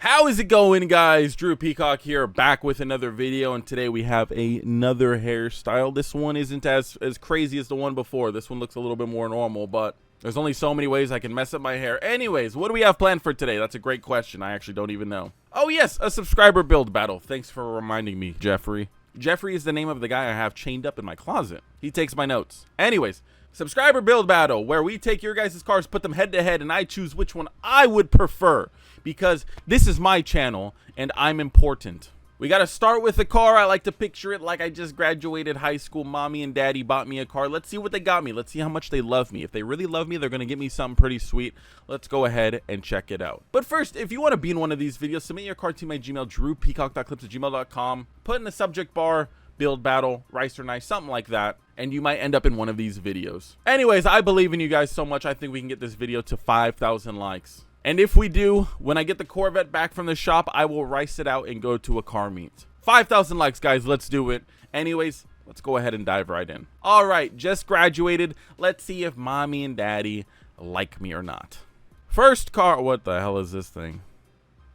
How is it going, guys? Drew Peacock here, back with another video, and today we have another hairstyle. This one isn't as crazy as the one before. This one looks a little bit more normal, but there's only so many ways I can mess up my hair. Anyways, what do we have planned for today? That's a great question. I actually don't even know. Oh yes, a subscriber build battle. Thanks for reminding me, Jeffrey. Jeffrey is the name of the guy I have chained up in my closet. He takes my notes. Anyways, subscriber build battle, where we take your guys' cars, put them head to head, and I choose which one I would prefer, because this is my channel and I'm important. We got to start with the car. I like to picture it like I just graduated high school. Mommy and daddy bought me a car. Let's see what they got me. Let's see how much they love me. If they really love me, they're going to get me something pretty sweet. Let's go ahead and check it out. But first, if you want to be in one of these videos, submit your car to my Gmail, drewpeacock.clips@gmail.com. Put in the subject bar, build battle, rice or nice, something like that, and you might end up in one of these videos. Anyways, I believe in you guys so much. I think we can get this video to 5,000 likes. And if we do, when I get the Corvette back from the shop, I will rice it out and go to a car meet. 5,000 likes, guys. Let's do it. Anyways, let's go ahead and dive right in. All right, just graduated. Let's see if mommy and daddy like me or not. First car. What the hell is this thing?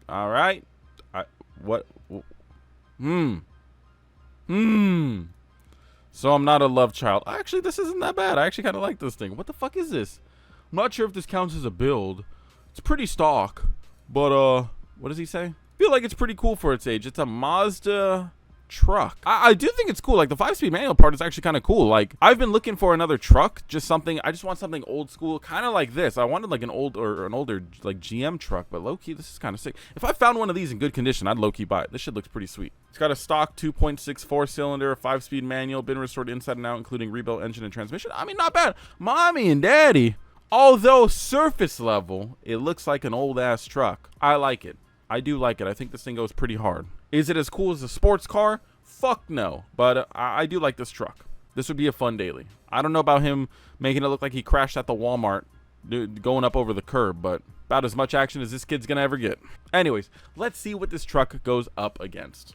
All right. So I'm not a love child. Actually, this isn't that bad. I actually kind of like this thing. What the fuck is this? I'm not sure if this counts as a build. It's pretty stock, but what does he say? I feel like it's pretty cool for its age. It's a Mazda truck. I do think it's cool. Like, the 5-speed manual part is actually kind of cool. Like, I've been looking for another truck, just something. I just want something old school, kind of like this. I wanted like an older like GM truck, but low key, this is kind of sick. If I found one of these in good condition, I'd low key buy it. This shit looks pretty sweet. It's got a stock 2.64 cylinder, 5-speed manual, been restored inside and out, including rebuilt engine and transmission. I mean, not bad. Mommy and daddy. Although surface level, it looks like an old ass truck. I like it. I do like it. I think this thing goes pretty hard. Is it as cool as a sports car? Fuck no. But I do like this truck. This would be a fun daily. I don't know about him making it look like he crashed at the Walmart, going up over the curb, but about as much action as this kid's gonna ever get. Anyways, let's see what this truck goes up against.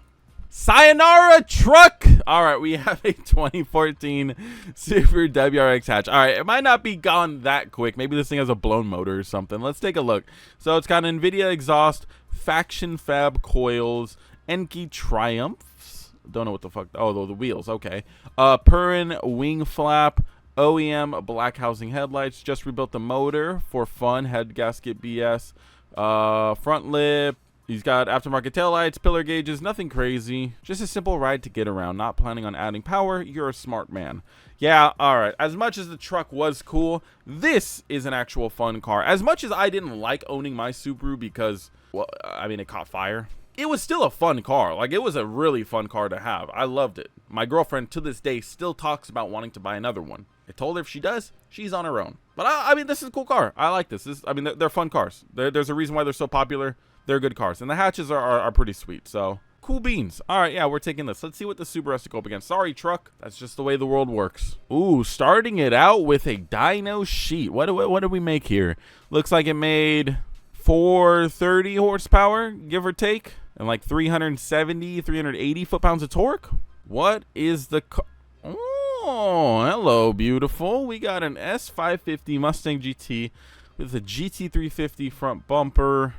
Sayonara truck. All right, we have a 2014 Subaru WRX hatch. All right, it might not be gone that quick. Maybe this thing has a blown motor or something. Let's take a look. So it's got an NVIDIA exhaust, Faction Fab coils, Enki Triumphs. Don't know what the fuck. Oh, the wheels. Okay. Purin wing flap, OEM black housing headlights. Just rebuilt the motor for fun. Head gasket BS. Front lip. He's got aftermarket taillights, pillar gauges, nothing crazy. Just a simple ride to get around. Not planning on adding power. You're a smart man. Yeah, all right. As much as the truck was cool, this is an actual fun car. As much as I didn't like owning my Subaru because, well, I mean, it caught fire, it was still a fun car. Like, it was a really fun car to have. I loved it. My girlfriend, to this day, still talks about wanting to buy another one. I told her if she does, she's on her own. But, I mean, this is a cool car. I like this. I mean, they're fun cars. There's a reason why they're so popular. They're good cars, and the hatches are pretty sweet, so cool beans. All right, yeah, we're taking this. Let's see what the Subaru has to go up against. Sorry, truck. That's just the way the world works. Ooh, starting it out with a dyno sheet. What did we make here? Looks like it made 430 horsepower, give or take, and like 370, 380 foot-pounds of torque. What is the car? Oh, hello, beautiful. We got an S550 Mustang GT with a GT350 front bumper.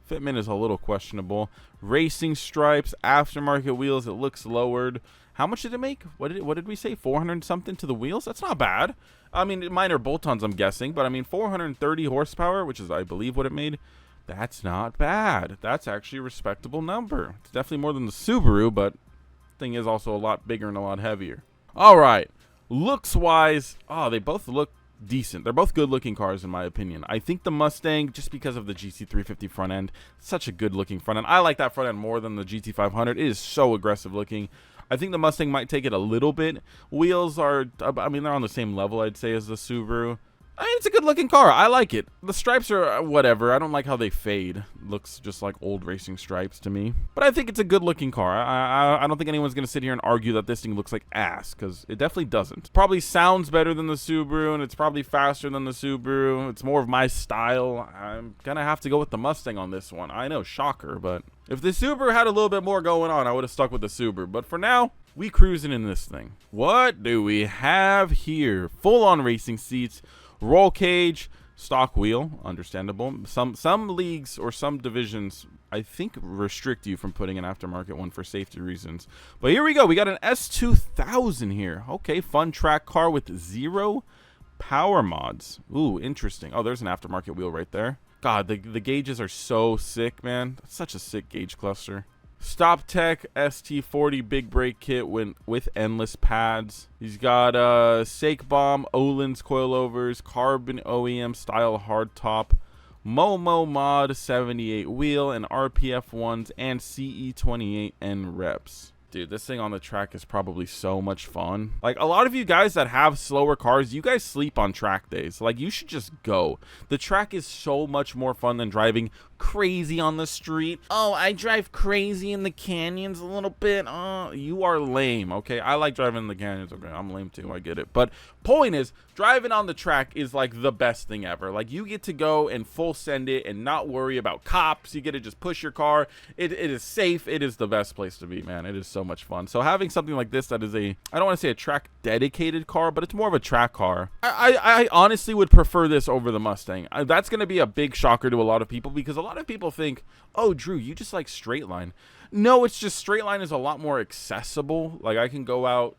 Fitment is a little questionable. Racing stripes, aftermarket wheels. It looks lowered. How much did it make? What did we say? 400 something to the wheels? That's not bad. I mean, minor bolt-ons, I'm guessing, but I mean, 430 horsepower, which is, I believe, what it made. That's not bad. That's actually a respectable number. It's definitely more than the Subaru, but the thing is also a lot bigger and a lot heavier. All right, looks-wise, oh, they both look decent. They're both good looking cars in my opinion. I think the Mustang, just because of the GT350 front end, such a good looking front end. I like that front end more than the GT500. It is so aggressive looking. I think the Mustang might take it a little bit. Wheels are, I mean, they're on the same level, I'd say, as the Subaru. I mean, it's a good looking car. I like it. The stripes are whatever. I don't like how they fade. Looks just like old racing stripes to me. But I think it's a good looking car. I don't think anyone's going to sit here and argue that this thing looks like ass, because it definitely doesn't. Probably sounds better than the Subaru, and it's probably faster than the Subaru. It's more of my style. I'm going to have to go with the Mustang on this one. I know, shocker, but if the Subaru had a little bit more going on, I would have stuck with the Subaru. But for now, we cruising in this thing. What do we have here? Full-on racing seats. Roll cage, stock wheel, understandable. Some leagues or some divisions I think, restrict you from putting an aftermarket one for safety reasons. But here we go. We got an S2000 here. Okay, fun track car with 0 power mods. Ooh, interesting. Oh, there's an aftermarket wheel right there. God, the gauges are so sick, man. That's such a sick gauge cluster. Stop Tech ST40 big brake kit with endless pads. He's got Sake Bomb, Olin's coilovers, carbon OEM style hardtop, Momo Mod 78 wheel, and RPF ones, and CE28N reps. Dude, this thing on the track is probably so much fun. Like, a lot of you guys that have slower cars, you guys sleep on track days. Like, you should just go. The track is so much more fun than driving crazy on the street. Oh, I drive crazy in the canyons a little bit. You are lame, okay? I like driving in the canyons. Okay, I'm lame too, I get it. But point is, driving on the track is like the best thing ever. Like, you get to go and full send it and not worry about cops. You get to just push your car. It is safe. It is the best place to be, man. It is so much fun. So having something like this that is I don't want to say a track dedicated car, but it's more of a track car. I honestly would prefer this over the Mustang. That's going to be a big shocker to a lot of people, because a lot of people think, oh, Drew, you just like straight line. No, it's just straight line is a lot more accessible. Like, I can go out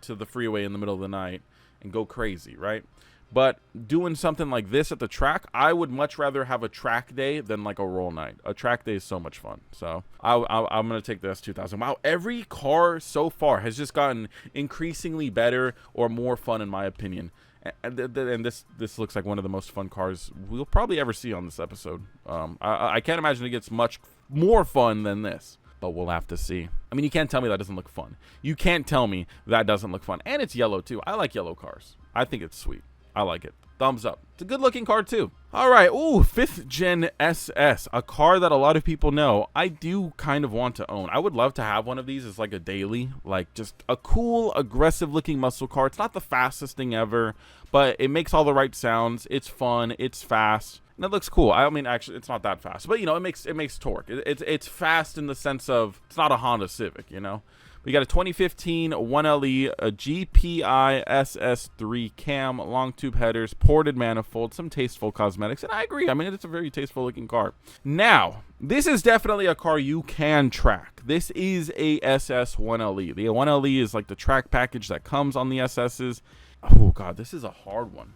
to the freeway in the middle of the night and go crazy, right? But doing something like this at the track, I would much rather have a track day than like a roll night. A track day is so much fun. So I'm going to take the S2000. Wow, every car so far has just gotten increasingly better or more fun, in my opinion. And this looks like one of the most fun cars we'll probably ever see on this episode. I can't imagine it gets much more fun than this, but we'll have to see. I mean, you can't tell me that doesn't look fun. You can't tell me that doesn't look fun. And it's yellow too. I like yellow cars. I think it's sweet. I like it. Thumbs up. It's a good looking car too. All right. Ooh, 5th gen SS, a car that a lot of people know I do kind of want to own. I would love to have one of these as like a daily, like just a cool, aggressive looking muscle car. It's not the fastest thing ever, but it makes all the right sounds. It's fun. It's fast. And it looks cool. I mean, actually, it's not that fast, but you know, it makes torque. It's fast in the sense of it's not a Honda Civic, you know. We got a 2015 1LE, a GPI SS3 cam, long tube headers, ported manifold, some tasteful cosmetics, and I agree. I mean, it's a very tasteful looking car. Now, this is definitely a car you can track. This is a SS 1LE. The 1LE is like the track package that comes on the SS's. Oh God, this is a hard one.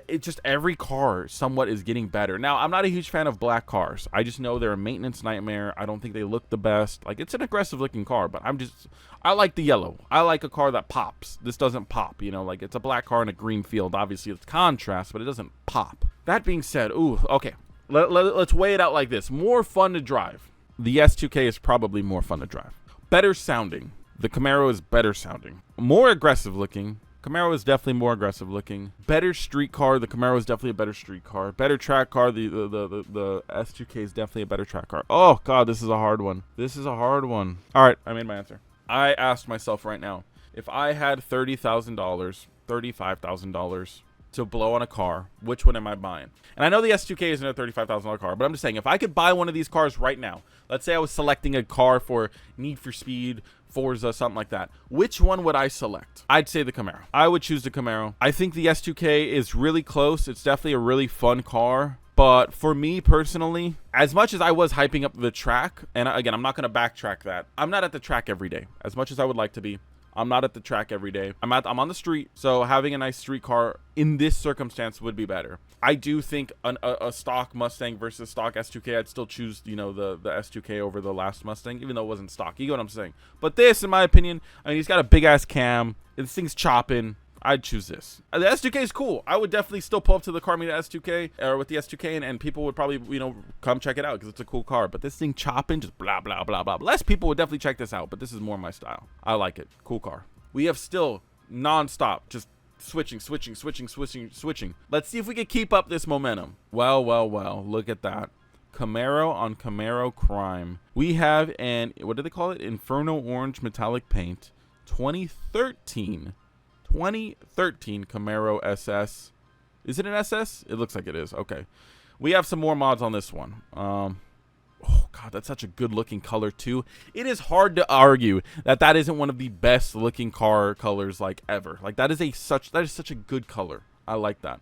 It just, every car somewhat is getting better. Now, I'm not a huge fan of black cars. I just know they're a maintenance nightmare. I don't think they look the best. Like, it's an aggressive looking car, but I like the yellow. I like a car that pops. This doesn't pop, you know, like it's a black car in a green field. Obviously, it's contrast, but it doesn't pop. That being said, ooh, okay. Let's weigh it out like this. More fun to drive. The S2K is probably more fun to drive. Better sounding. The Camaro is better sounding. More aggressive looking. Camaro is definitely more aggressive looking. Better street car. The Camaro is definitely a better street car. Better track car. The S2K is definitely a better track car. Oh God, this is a hard one. This is a hard one. All right, I made my answer. I asked myself right now, if I had $30,000, $35,000 to blow on a car, which one am I buying? And I know the S2K isn't a $35,000 car, but I'm just saying, if I could buy one of these cars right now, let's say I was selecting a car for Need for Speed, Forza, something like that, which one would I select? I'd say the Camaro. I would choose the Camaro. I think the S2K is really close. It's definitely a really fun car. But for me personally, as much as I was hyping up the track, and again, I'm not going to backtrack that. I'm not at the track every day. As much as I would like to be, I'm not at the track every day. I'm on the street, so having a nice street car in this circumstance would be better. I do think a stock Mustang versus stock S2K, I'd still choose, you know, the S2K over the last Mustang, even though it wasn't stock. You get what I'm saying? But this, in my opinion, I mean, he's got a big ass cam. This thing's chopping. I'd choose this. The S2K is cool. I would definitely still pull up to the car meet S2K or with the S2K, and people would probably, you know, come check it out because it's a cool car. But this thing chopping, just blah, blah, blah, blah. Less people would definitely check this out, but this is more my style. I like it. Cool car. We have still non-stop, just switching. Let's see if we can keep up this momentum. Well, look at that. Camaro on Camaro crime. We have an, what do they call it? Inferno orange metallic paint. 2013 Camaro SS. Is it an SS? It looks like it is. Okay. We have some more mods on this one. Oh God, that's such a good looking color too. It is hard to argue that isn't one of the best looking car colors like ever. Like that is such a good color. I like that.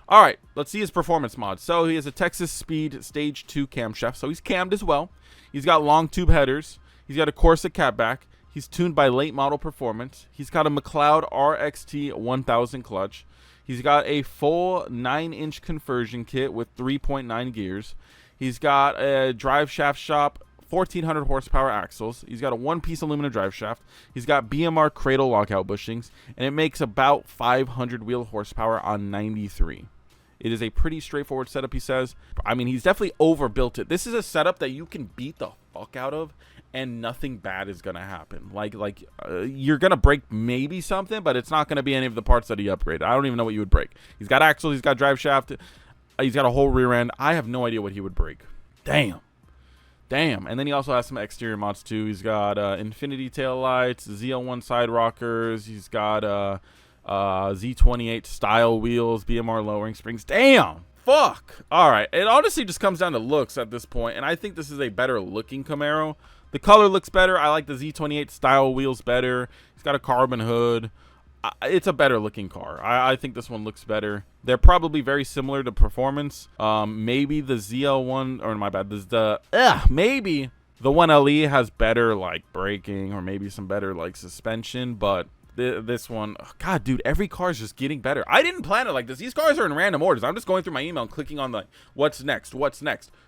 All right, let's see his performance mod. So he has a Texas Speed Stage 2 camshaft. So he's cammed as well. He's got long tube headers. He's got a Corsa catback. He's tuned by late model performance. He's got a McLeod RXT 1000 clutch. He's got a full 9-inch conversion kit with 3.9 gears. He's got a drive shaft shop 1400 horsepower axles. He's got a one-piece aluminum drive shaft. He's got BMR cradle lockout bushings, and it makes about 500 wheel horsepower on 93. It is a pretty straightforward setup, he says. I mean, he's definitely overbuilt it. This is a setup that you can beat the fuck out of, and nothing bad is gonna happen. You're gonna break maybe something, but it's not gonna be any of the parts that he upgraded. I don't even know what you would break. He's got axles. He's got drive shaft. He's got a whole rear end. I have no idea what he would break. Damn. And then he also has some exterior mods too. He's got infinity tail lights, ZL1 side rockers. He's got Z28 style wheels, BMR lowering springs. Damn. Fuck. All right. It honestly just comes down to looks at this point, and I think this is a better looking Camaro. The color looks better. I like the Z28 style wheels better. He's got a carbon hood. It's a better looking car. I think this one looks better. They're probably very similar to performance. Maybe the ZL1, or my bad, maybe the 1LE has better like braking, or maybe some better like suspension, but this one, God, dude, every car is just getting better. I didn't plan it like this. These cars are in random orders. I'm just going through my email and clicking on the what's next.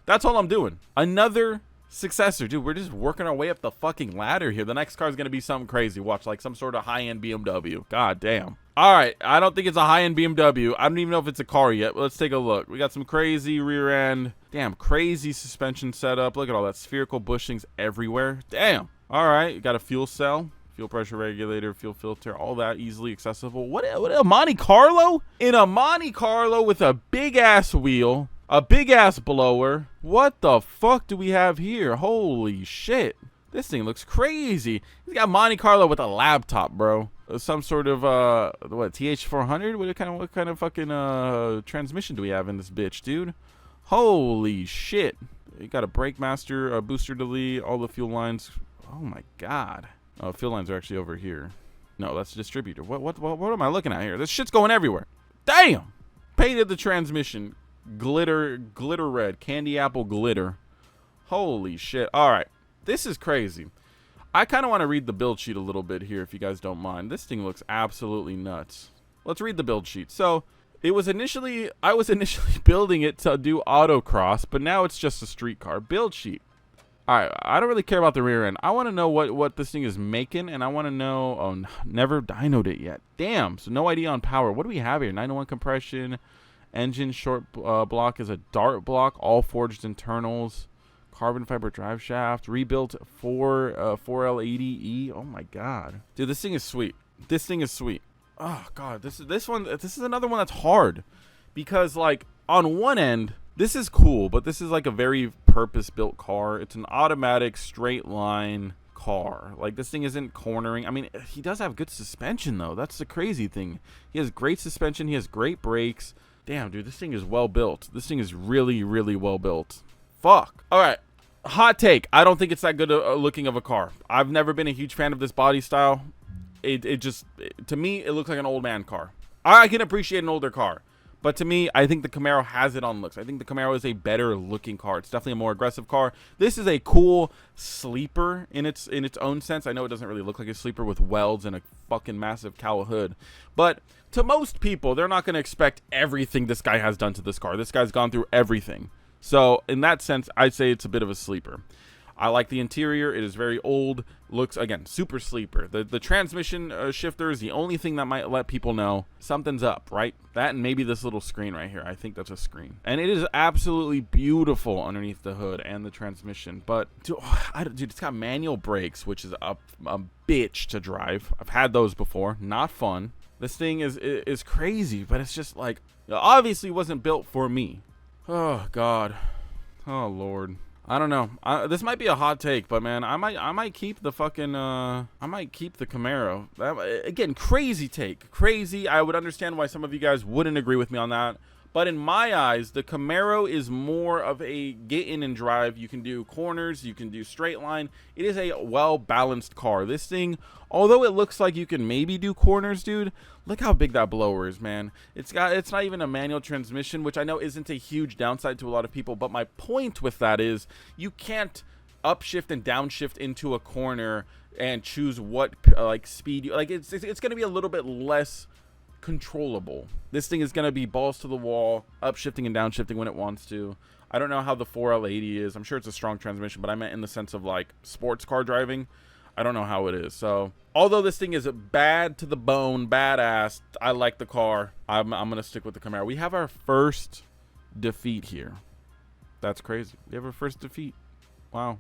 That's all I'm doing. Another successor, dude. We're just working our way up the fucking ladder here. The next car is going to be something crazy. Watch, like some sort of high-end BMW. God damn. All right, I don't think it's a high-end BMW. I don't even know if it's a car yet, but let's take a look. We got some crazy rear end. Damn, crazy suspension setup. Look at all that spherical bushings everywhere. Damn. All right, you got a fuel cell, fuel pressure regulator, fuel filter, all that easily accessible. What a Monte Carlo? In a Monte Carlo with a big-ass wheel, a big-ass blower. What the fuck do we have here? Holy shit. This thing looks crazy. He's got Monte Carlo with a laptop, bro. Some sort of, what, TH400? What kind of fucking transmission do we have in this bitch, dude? Holy shit. You got a brake master, a booster delete, all the fuel lines. Oh, my God. Oh, fuel lines are actually over here. No, that's a distributor. What am I looking at here? This shit's going everywhere. Damn! Painted the transmission. Glitter red. Candy apple glitter. Holy shit. All right. This is crazy. I kind of want to read the build sheet a little bit here, if you guys don't mind. This thing looks absolutely nuts. Let's read the build sheet. So, I was initially building it to do autocross, but now it's just a street car. Build sheet. All right, I don't really care about the rear end. I want to know what this thing is making, and I want to know... Oh, never dynoed it yet. Damn, so no idea on power. What do we have here? 901 compression. Engine short block is a dart block. All forged internals. Carbon fiber drive shaft. Rebuilt 4L80E. Oh, my God. Dude, this thing is sweet. This thing is sweet. Oh, God. This is another one that's hard. Because, like, on one end... This is cool, but this is like a very purpose-built car. It's an automatic straight line car. Like, this thing isn't cornering. I mean, he does have good suspension, though. That's the crazy thing. He has great suspension. He has great brakes. Damn, dude, this thing is well built. This thing is really, really well built. Fuck. All right. Hot take. I don't think it's that good looking of a car. I've never been a huge fan of this body style. It just, to me, it looks like an old man car. I can appreciate an older car. But to me, I think the Camaro has it on looks. I think the Camaro is a better looking car. It's definitely a more aggressive car. This is a cool sleeper in its own sense. I know it doesn't really look like a sleeper with welds and a fucking massive cowl hood. But to most people, they're not going to expect everything this guy has done to this car. This guy's gone through everything. So in that sense, I'd say it's a bit of a sleeper. I like the interior. It is very old. Looks, again, super sleeper. The transmission shifter is the only thing that might let people know something's up, right? That and maybe this little screen right here. I think that's a screen. And it is absolutely beautiful underneath the hood and the transmission. But, dude, it's got manual brakes, which is a bitch to drive. I've had those before. Not fun. This thing is crazy, but it's just like, obviously wasn't built for me. Oh, God. Oh, Lord. I don't know. This might be a hot take, but man, I might keep the fucking I might keep the Camaro. Again, crazy take. Crazy. I would understand why some of you guys wouldn't agree with me on that, But in my eyes, the Camaro is more of a get in and drive. You can do corners, you can do straight line. It is a well-balanced car. This thing, although it looks like you can maybe do corners, dude, look how big that blower is, man. It's not even a manual transmission, which I know isn't a huge downside to a lot of people. But my point with that is you can't upshift and downshift into a corner and choose what like speed you like. It's going to be a little bit less controllable. This thing is going to be balls to the wall, upshifting and downshifting when it wants to. I don't know how the 4L80 is. I'm sure it's a strong transmission, but I meant in the sense of like sports car driving. I don't know how it is. So although this thing is bad to the bone, badass, I like the car. I'm going to stick with the Camaro. We have our first defeat here. That's crazy. We have our first defeat. Wow.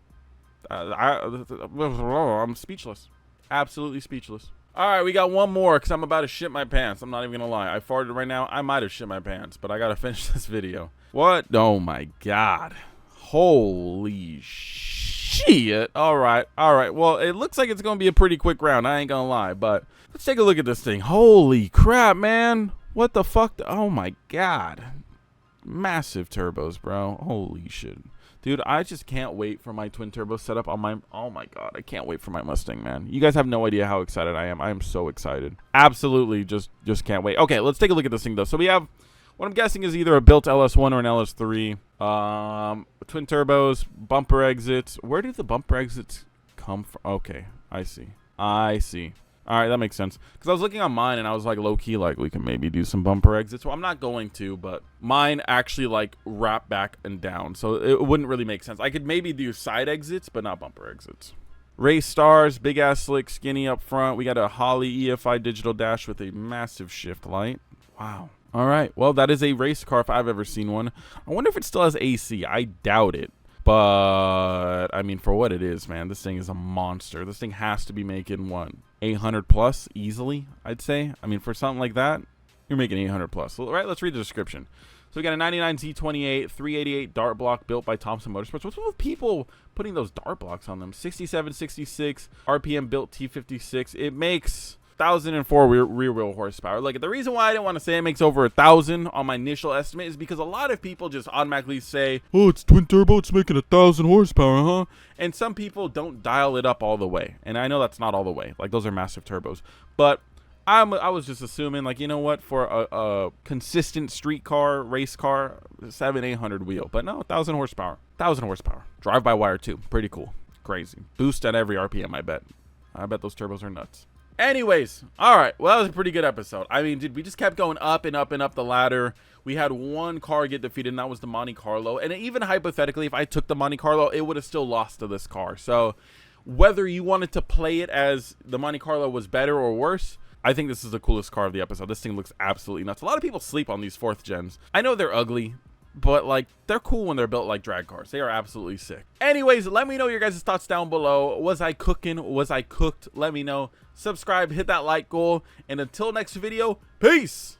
I'm speechless. Absolutely speechless. All right, we got one more because I'm about to shit my pants. I'm not even gonna lie. I farted right now. I might have shit my pants, but I gotta finish this video. What? Oh my god. Holy shit. All right. Well, it looks like it's gonna be a pretty quick round. I ain't gonna lie, but let's take a look at this thing. Holy crap, man. What the fuck? Oh my god. Massive turbos, bro. Holy shit. Dude, I just can't wait for my twin turbo setup on my... Oh, my God. I can't wait for my Mustang, man. You guys have no idea how excited I am. I am so excited. Absolutely just can't wait. Okay, let's take a look at this thing, though. So we have what I'm guessing is either a built LS1 or an LS3. Twin turbos, bumper exits. Where did the bumper exits come from? Okay, I see. All right, that makes sense. Because I was looking on mine, and I was like, low-key, like, we can maybe do some bumper exits. Well, I'm not going to, but mine actually, like, wrap back and down. So it wouldn't really make sense. I could maybe do side exits, but not bumper exits. Race stars, big-ass slick, skinny up front. We got a Holley EFI digital dash with a massive shift light. Wow. All right. Well, that is a race car if I've ever seen one. I wonder if it still has AC. I doubt it. But, I mean, for what it is, man, this thing is a monster. This thing has to be making, what, 800 plus easily, I'd say. I mean, for something like that, you're making 800 plus. So, right, let's read the description. So we got a 99 Z28, 388 dart block built by Thompson Motorsports. What's with people putting those dart blocks on them? 67, 66, RPM built T56. It makes 1,004 rear wheel horsepower. Like, the reason why I didn't want to say it makes over 1,000 on my initial estimate is because a lot of people just automatically say, oh, it's twin turbo, it's making 1,000 horsepower, huh? And some people don't dial it up all the way. And I know that's not all the way. Like, those are massive turbos. But I was just assuming, like, you know what, for a consistent street car, race car, 700-800 wheel. But no, 1,000 horsepower. 1,000 horsepower. Drive-by-wire, too. Pretty cool. Crazy. Boost at every RPM, I bet. I bet those turbos are nuts. Anyways, all right. Well, that was a pretty good episode. I mean, dude, we just kept going up and up and up the ladder. We had one car get defeated, and that was the Monte Carlo. And even hypothetically, if I took the Monte Carlo, it would have still lost to this car. So whether you wanted to play it as the Monte Carlo was better or worse, I think this is the coolest car of the episode. This thing looks absolutely nuts. A lot of people sleep on these 4th gens. I know they're ugly, but like they're cool when they're built like drag cars. They are absolutely sick. Anyways, let me know your guys' thoughts down below. Was I cooking? Was I cooked? Let me know. Subscribe, hit that like goal, and until next video, peace.